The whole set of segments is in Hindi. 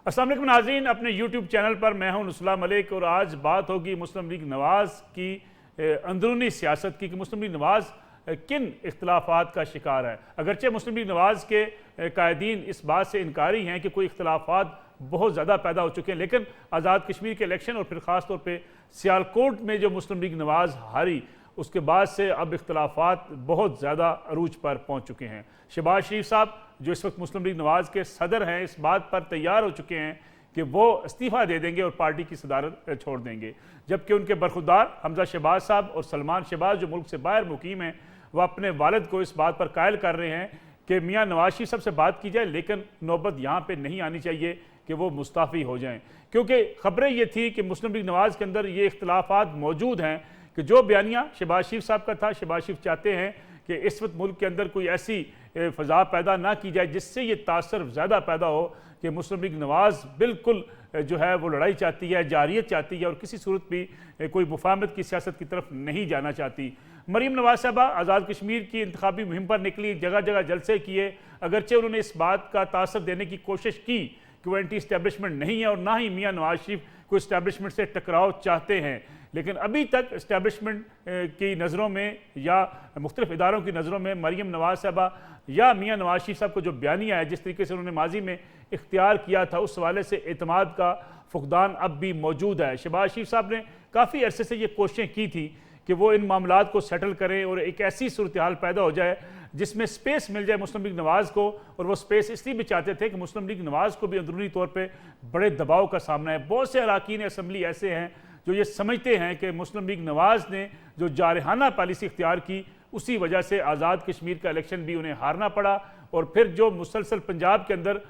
अस्सलाम वालेकुम नाज़रीन, अपने YouTube चैनल पर मैं हूं नुसला मलिक और आज बात होगी मुस्लिम लीग नवाज़ की अंदरूनी सियासत की कि मुस्लिम लीग नवाज़ किन इख्तलाफात का शिकार है। अगरचे मुस्लिम लीग नवाज़ के कायदीन इस बात से इनकारी हैं कि कोई इख्तलाफात बहुत ज़्यादा पैदा हो चुके हैं, लेकिन आज़ाद कश्मीर के इलेक्शन और फिर ख़ास तौर पर सियालकोट में जो मुस्लिम लीग नवाज़ हारी उसके बाद से अब इख्तलाफात बहुत ज़्यादा अरूज पर पहुँच चुके हैं। शहबाज शरीफ साहब जो इस वक्त मुस्लिम लीग नवाज़ के सदर हैं इस बात पर तैयार हो चुके हैं कि वो इस्तीफ़ा दे देंगे और पार्टी की सदारत छोड़ देंगे, जबकि उनके बरखुरदार हमजा शहबाज साहब और सलमान शहबाज जो मुल्क से बाहर मुकीम हैं वह अपने वालिद को इस बात पर कायल कर रहे हैं कि मियाँ नवाज शरीफ साहब से बात की जाए, लेकिन नौबत यहाँ पर नहीं आनी चाहिए कि वो मुस्ताफ़ी हो जाएँ, क्योंकि ख़बरें ये थी कि मुस्लिम लीग नवाज़ के अंदर ये इख्तलाफात मौजूद हैं कि जो बयानिया शहबाज शरीफ साहब का था, शहबाज शरीफ चाहते हैं कि इस वक्त मुल्क के अंदर कोई ऐसी फ़ज़ा पैदा ना की जाए जिससे ये तासर ज़्यादा पैदा हो कि मुस्लिम लीग नवाज़ बिल्कुल जो है वो लड़ाई चाहती है, जारियत चाहती है और किसी सूरत भी कोई मुफाहमत की सियासत की तरफ नहीं जाना चाहती। मरीम नवाज़ साहबा आज़ाद कश्मीर की इंतखाबी मुहिम पर निकली, जगह जगह जलसे किए, अगरचे उन्होंने इस बात का तासर देने की कोशिश की कि वो एंटी इस्टेब्लिशमेंट नहीं है और ना ही मियाँ नवाज शरीफ को इस्टेब्लिशमेंट से टकराव चाहते हैं, लेकिन अभी तक इस्टेब्लिशमेंट की नज़रों में या मुख्तलिफ इदारों की नज़रों में मरीम नवाज़ साहबा या मियाँ नवाज शरीफ साहब को जो बयानिया है जिस तरीके से उन्होंने माजी में इख्तियार किया था उस हवाले से एतमाद का फुकदान अब भी मौजूद है। शहबाज शरीफ साहब ने काफ़ी अरसे से ये कोशिशें की थी कि वो इन मामलात को सेटल करें और एक ऐसी सूरत हाल पैदा हो जाए जिसमें स्पेस मिल जाए मुस्लिम लीग नवाज़ को, और वो स्पेस इसलिए भी चाहते थे कि मुस्लिम लीग नवाज़ को भी अंदरूनी तौर पर बड़े दबाव का सामना है। बहुत से अरकान असम्बली ऐसे हैं जो ये समझते हैं कि मुस्लिम लीग नवाज़ ने जो जारहाना पॉलिसी इख्तियार की उसी वजह से आज़ाद कश्मीर का इलेक्शन भी उन्हें हारना पड़ा, और फिर जो मुसलसल पंजाब के अंदर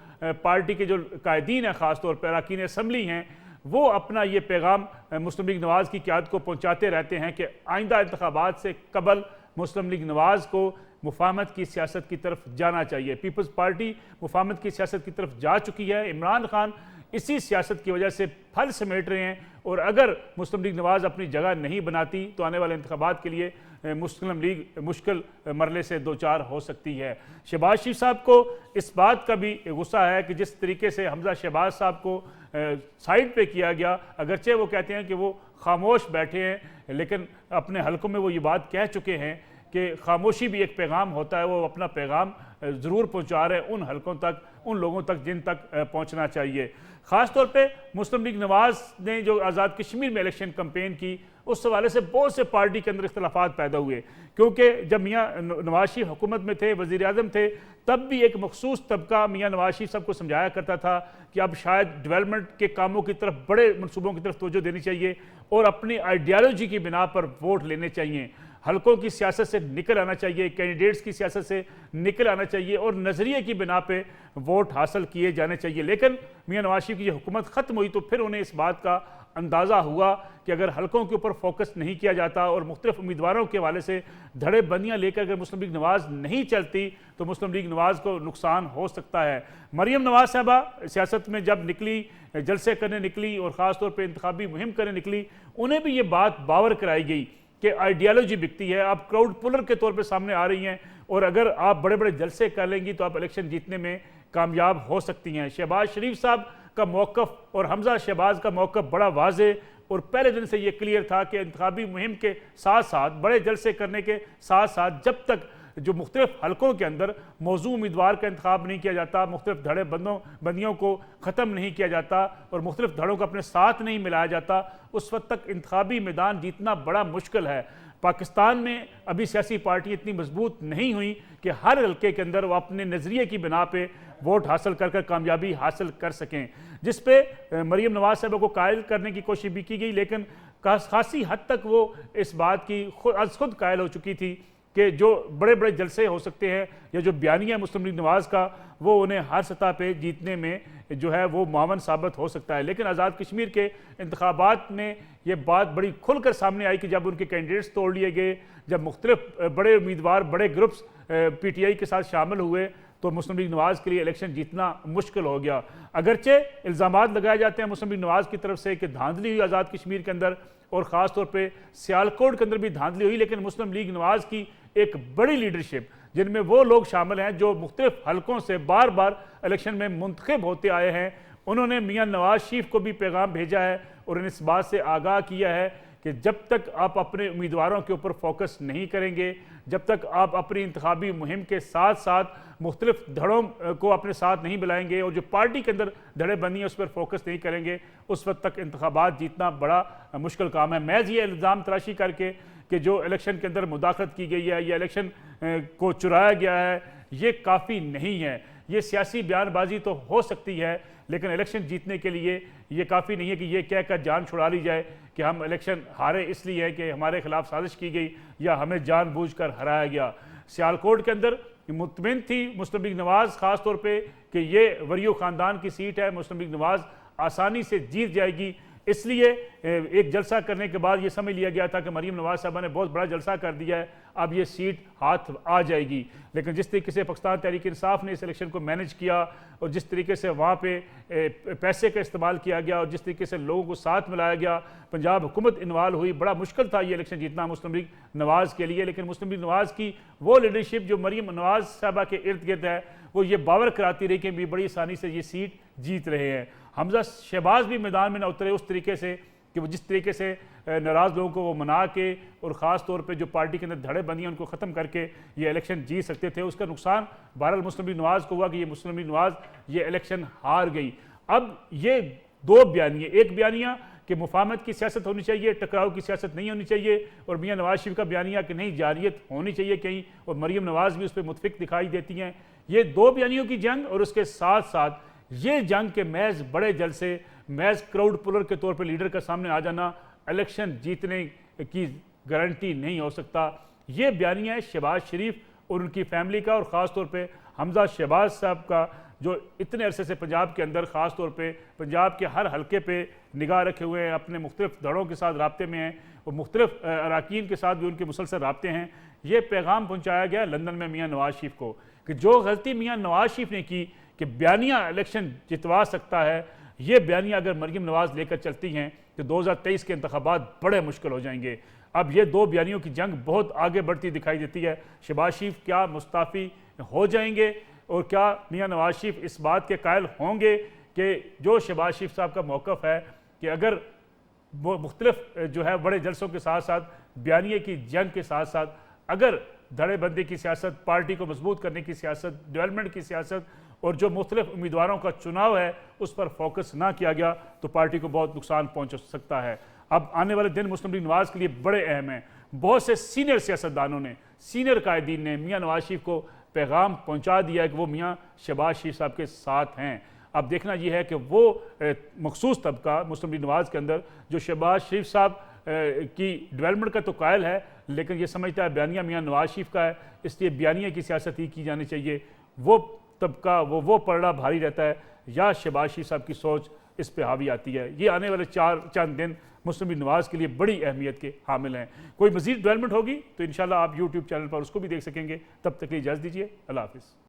पार्टी के जो कायदीन हैं ख़ास तौर पर अरकान असम्बली हैं वो अपना ये पैगाम मुस्लिम लीग नवाज़ की क़यादत को पहुँचाते रहते हैं कि आइंदा इंतखाबात से कबल मुस्लिम लीग नवाज़ को मुफाहमत की सियासत की तरफ जाना चाहिए। पीपल्स पार्टी मुफाहमत की सियासत की तरफ जा चुकी है, इमरान खान इसी सियासत की वजह से फल समेट रहे हैं, और अगर मुस्लिम लीग नवाज़ अपनी जगह नहीं बनाती तो आने वाले इंतखाबात के लिए मुस्लिम लीग मुश्किल मरले से दो चार हो सकती है। शहबाज शरीफ साहब को इस बात का भी गुस्सा है कि जिस तरीके से हमजा शहबाज साहब को साइड पे किया गया, अगरचे वो कहते हैं कि वो खामोश बैठे हैं, लेकिन अपने हलकों में वो ये बात कह चुके हैं कि खामोशी भी एक पैगाम होता है, वो अपना पैगाम ज़रूर पहुँचा रहे हैं उन हलकों तक, उन लोगों तक जिन तक पहुँचना चाहिए। ख़ास तौर पे मुस्लिम लीग नवाज़ ने जो आज़ाद कश्मीर में इलेक्शन कैंपेन की उस हवाले से बहुत से पार्टी के अंदर इख्तलाफात पैदा हुए, क्योंकि जब मियाँ नवाज शरीफ हुकूमत में थे, वज़ीर आज़म थे, तब भी एक मखसूस तबका मियाँ नवाज शरीफ साहब को समझाया करता था कि अब शायद डेवलपमेंट के कामों की तरफ, बड़े मनसूबों की तरफ तवज्जो देनी चाहिए और अपनी आइडियालॉजी की बिना पर वोट लेने चाहिए, हलकों की सियासत से निकल आना चाहिए, कैंडिडेट्स की सियासत से निकल आना चाहिए और नज़रिए की बिना पे वोट हासिल किए जाने चाहिए। लेकिन मियाँ नवाज शरीफ की हुकूमत ख़त्म हुई तो फिर उन्हें इस बात का अंदाज़ा हुआ कि अगर हलकों के ऊपर फोकस नहीं किया जाता और मुख्तलिफ उम्मीदवारों के हवाले से धड़े बंदियाँ लेकर अगर मुस्लिम लीग नवाज़ नहीं चलती तो मुस्लिम लीग नवाज़ को नुकसान हो सकता है। मरीम नवाज़ साहबा सियासत में जब निकली, जलसे करने निकली और ख़ास तौर पर इंतखाबी मुहिम करने निकली, उन्हें भी ये बात बावर कराई गई कि आइडियालॉजी बिकती है, आप क्राउड पुलर के तौर पे सामने आ रही हैं और अगर आप बड़े बड़े जलसे कर लेंगी तो आप इलेक्शन जीतने में कामयाब हो सकती हैं। शहबाज शरीफ साहब का मौक़िफ़ और हमजा शहबाज का मौक़िफ़ बड़ा वाज़े और पहले दिन से ये क्लियर था कि इंतखाबी मुहिम के साथ साथ, बड़े जलसे करने के साथ साथ, जब तक जो मुख्तलिफ हलकों के अंदर मौजू उम्मीदवार का इंतखाब नहीं किया जाता, मुख्तलिफ धड़े बंदियों को ख़त्म नहीं किया जाता और मुख्तलिफ धड़ों को अपने साथ नहीं मिलाया जाता, उस वक्त तक इंतखाबी मैदान जीतना बड़ा मुश्किल है। पाकिस्तान में अभी सियासी पार्टी इतनी मजबूत नहीं हुई कि हर हल्के के अंदर वो अपने नज़रिए की बिना पे वोट हासिल कर कामयाबी हासिल कर सकें, जिस पे मरीम नवाज़ साहब को कायल करने की कोशिश भी की गई, लेकिन खासी हद तक वो इस बात की खुद कायल हो चुकी थी कि जो बड़े बड़े जलसे हो सकते हैं या जो बयानिया मुस्लिम लीग नवाज़ का वो उन्हें हर सतह पे जीतने में जो है वो मावन साबित हो सकता है। लेकिन आज़ाद कश्मीर के इंतखाबात में ये बात बड़ी खुलकर सामने आई कि जब उनके कैंडिडेट्स तोड़ लिए गए, जब मुख्तलिफ बड़े उम्मीदवार, बड़े ग्रुप्स PTI के साथ शामिल हुए तो मुस्लिम लीग नवाज़ के लिए इलेक्शन जीतना मुश्किल हो गया। अगरचे इल्ज़ामात लगाए जाते हैं मुस्लिम लीग नवाज़ की तरफ से कि धांधली हुई आज़ाद कश्मीर के अंदर और ख़ास तौर पे सियालकोट के अंदर भी धांधली हुई, लेकिन मुस्लिम लीग नवाज़ की एक बड़ी लीडरशिप जिनमें वो लोग शामिल हैं जो मुख्तलिफ हलकों से बार बार इलेक्शन में मुंतखब होते आए हैं, उन्होंने मियां नवाज शरीफ को भी पैगाम भेजा है और उन्हें इस बात से आगाह किया है कि जब तक आप अपने उम्मीदवारों के ऊपर फोकस नहीं करेंगे, जब तक आप अपनी इंतखाबी मुहिम के साथ साथ मुख्तलिफ धड़ों को अपने साथ नहीं बुलाएंगे और जो पार्टी के अंदर धड़े बनी है उस पर फोकस नहीं करेंगे, उस वक्त तक इंतखाबात जीतना बड़ा मुश्किल काम है। महज ये इल्ज़ाम तराशी करके कि जो इलेक्शन के अंदर मुदाखलत की गई है या इलेक्शन को चुराया गया है, ये काफ़ी नहीं है। ये सियासी बयानबाजी तो हो सकती है, लेकिन इलेक्शन जीतने के लिए ये काफ़ी नहीं है कि ये कहकर जान छुड़ा ली जाए कि हम इलेक्शन हारे इसलिए है कि हमारे खिलाफ साजिश की गई या हमें जानबूझकर हराया गया। सियालकोट के अंदर मुतमिन थी मुस्लिम लीग नवाज़ ख़ास तौर पे कि ये वरियो ख़ानदान की सीट है, मुस्लिम लीग नवाज़ आसानी से जीत जाएगी। इसलिए एक जलसा करने के बाद ये समझ लिया गया था कि मरीम नवाज साहबा ने बहुत बड़ा जलसा कर दिया है, अब ये सीट हाथ आ जाएगी। लेकिन जिस तरीके से पाकिस्तान तहरीक इंसाफ ने इस इलेक्शन को मैनेज किया और जिस तरीके से वहाँ पे पैसे का इस्तेमाल किया गया और जिस तरीके से लोगों को साथ मिलाया गया, पंजाब हुकूमत इन्वॉल्व हुई, बड़ा मुश्किल था ये इलेक्शन जीतना मुस्लिम लीग नवाज़ के लिए। लेकिन मुस्लिम लीग नवाज़ की वो लीडरशिप जो मरीम नवाज साहबा के इर्द गिर्द है, वो ये बावर कराती रही कि भी बड़ी आसानी से ये सीट जीत रहे हैं। हमजा शहबाज भी मैदान में न उतरे उस तरीके से कि वो जिस तरीके से नाराज़ लोगों को वो मना के और ख़ास तौर पे जो पार्टी के अंदर धड़े बंदी हैं उनको ख़त्म करके ये इलेक्शन जीत सकते थे। उसका नुकसान बहरहाल मुस्लिम लीग नवाज़ को हुआ कि ये मुस्लिम लीग नवाज़ ये इलेक्शन हार गई। अब ये दो बयानियाँ, एक बयानिया कि मुफाहमत की सियासत होनी चाहिए, टकराव की सियासत नहीं होनी चाहिए, और मियाँ नवाज शरीफ का बयानिया कि नहीं जारियत होनी चाहिए कहीं, और मरीम नवाज़ भी उस पर मुतफिक दिखाई देती हैं। ये दो बयानियों की जंग और उसके साथ साथ ये जंग के महज बड़े जलसे, महज क्राउड पुलर के तौर पर लीडर का सामने आ जाना इलेक्शन जीतने की गारंटी नहीं हो सकता। ये बयानिया है शहबाज शरीफ और उनकी फैमिली का, और ख़ास तौर पे हमजा शहबाज साहब का जो इतने अरसे से पंजाब के अंदर ख़ास तौर पे पंजाब के हर हलके पे निगाह रखे हुए हैं, अपने मुख्तलिफ धड़ों के साथ राब्ते में हैं और मुख्तलिफ अराकीन के साथ भी उनके मुसलसल राब्ते हैं। ये पैगाम पहुँचाया गया लंदन में मियाँ नवाज शरीफ को कि जो गलती मियाँ नवाज शरीफ ने की कि बयानिया इलेक्शन जितवा सकता है, ये बयानिया अगर मरीम नवाज़ लेकर चलती हैं तो 2023 के इंतखाबात बड़े मुश्किल हो जाएंगे। अब ये दो बयानियों की जंग बहुत आगे बढ़ती दिखाई देती है। शहबाज शरीफ क्या मुस्ताफ़ी हो जाएंगे और क्या मियाँ नवाज शरीफ इस बात के कायल होंगे कि जो शहबाज शरीफ साहब का मौक़िफ़ है कि अगर वो मुख्तलिफ जो है बड़े जलसों के साथ साथ बयानिए की जंग के साथ साथ अगर धड़ेबंदी की सियासत, पार्टी को मजबूत करने की सियासत, डेवलपमेंट की सियासत और जो मुख्तलिफ उम्मीदवारों का चुनाव है उस पर फोकस ना किया गया तो पार्टी को बहुत नुकसान पहुंच सकता है। अब आने वाले दिन मुस्लिम लीग नवाज़ के लिए बड़े अहम हैं। बहुत से सीनियर सियासतदानों ने, सीनियर कायदीन ने मियाँ नवाज शरीफ को पैगाम पहुंचा दिया है कि वो मियाँ शहबाज शरीफ साहब के साथ हैं। अब देखना यह है कि वो मखसूस तबका मुस्लिम लीग नवाज़ के अंदर जो शहबाज शरीफ साहब की डेवलपमेंट का तो कायल है, लेकिन ये समझता है बयानिया मियाँ नवाज शरीफ का है, इसलिए बयानिया की सियासत ही की जानी चाहिए। वो तबका वो पलड़ा भारी रहता है या शहबाज शरीफ साहब की सोच इस पे हावी आती है। ये आने वाले चंद दिन मुस्लिम लीग नवाज़ के लिए बड़ी अहमियत के हामिल हैं। कोई मज़ीद डेवलपमेंट होगी तो इंशाल्लाह आप यूट्यूब चैनल पर उसको भी देख सकेंगे। तब तक के लिए इजाज़त दीजिए। अल्लाह हाफ़िज़।